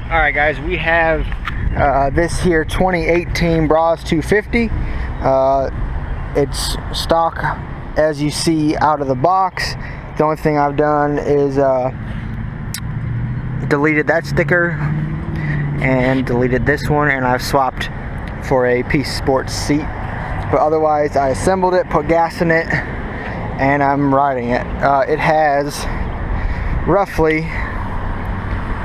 Alright guys, we have this here 2018 Brozz 250. It's stock as you see out of the box. The only thing I've done is deleted that sticker and deleted this one, and I've swapped for a Peace Sports seat. But otherwise I assembled it, put gas in it, and I'm riding it. It has roughly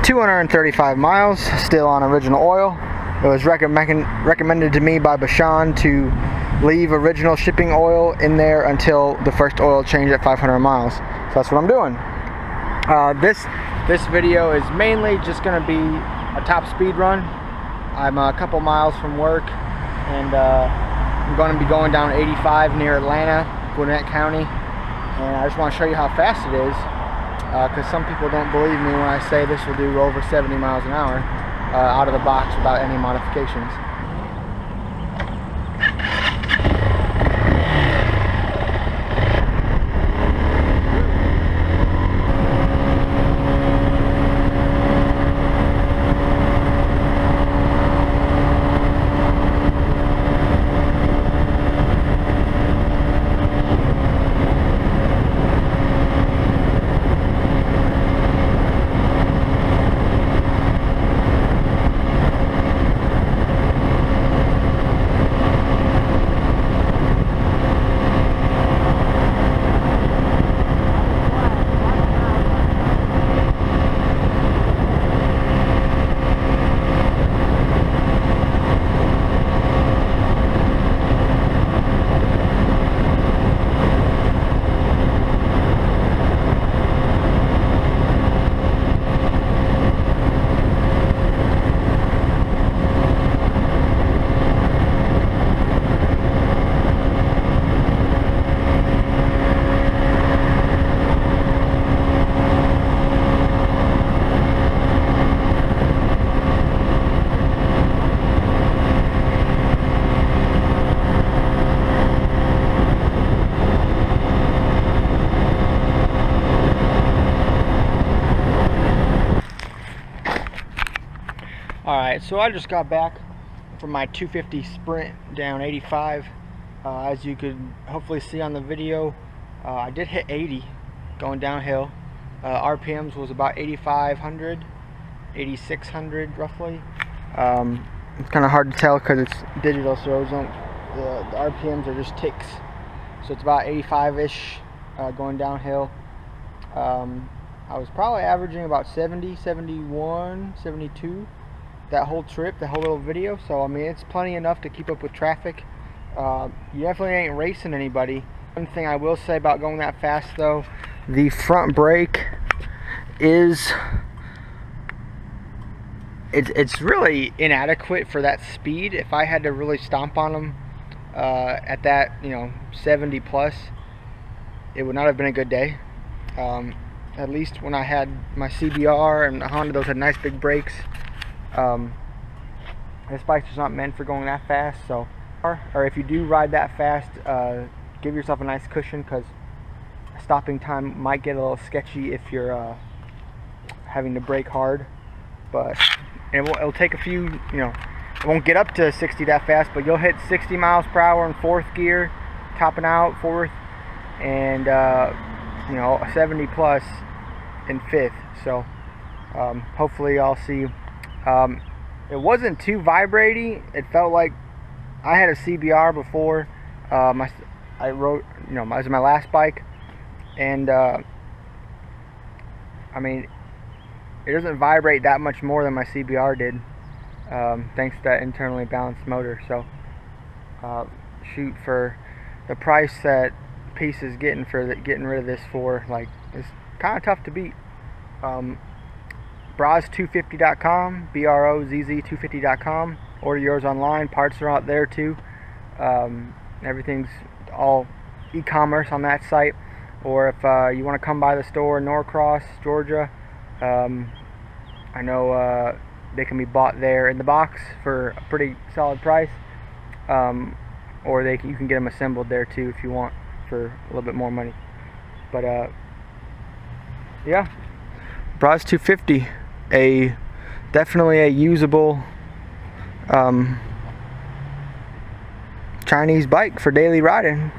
235 miles, still on original oil. It was recommended to me by Bashan to leave original shipping oil in there until the first oil change at 500 miles. So that's what I'm doing. This video is mainly just going to be a top speed run. I'm a couple miles from work, and I'm going to be going down 85 near Atlanta, Gwinnett County, and I just want to show you how fast it is. Because some people don't believe me when I say this will do over 70 miles an hour out of the box without any modifications. Alright, so I just got back from my 250 sprint down 85. As you could hopefully see on the video, I did hit 80 going downhill. RPMs was about 8,500, 8,600 roughly. It's kind of hard to tell because it's digital, so the RPMs are just ticks. So it's about 85-ish going downhill. I was probably averaging about 70, 71, 72 that whole trip, that whole little video. So I mean, it's plenty enough to keep up with traffic. You definitely ain't racing anybody. One thing I will say about going that fast though, the front brake is it's really inadequate for that speed. If I had to really stomp on them at that, 70 plus, it would not have been a good day. At least when I had my CBR and the Honda, those had nice big brakes. This bike's just not meant for going that fast. So, or if you do ride that fast, give yourself a nice cushion, because stopping time might get a little sketchy if you're having to brake hard. But it'll take a few, it won't get up to 60 that fast, but you'll hit 60 miles per hour in fourth gear, topping out fourth, and 70 plus in fifth. So hopefully y'all see. It wasn't too vibrating. It felt like I had a CBR before. I rode, it was my last bike, and I mean, it doesn't vibrate that much more than my CBR did, thanks to that internally balanced motor. So shoot, for the price that Peace is getting getting rid of this for, like, it's kind of tough to beat. Brozz250.com, BROZZ250.com. Order yours online. Parts are out there too. Everything's all e-commerce on that site. Or if you want to come by the store in Norcross, Georgia, I know they can be bought there in the box for a pretty solid price. Or you can get them assembled there too if you want, for a little bit more money. But yeah, Brozz 250, a definitely a usable Chinese bike for daily riding.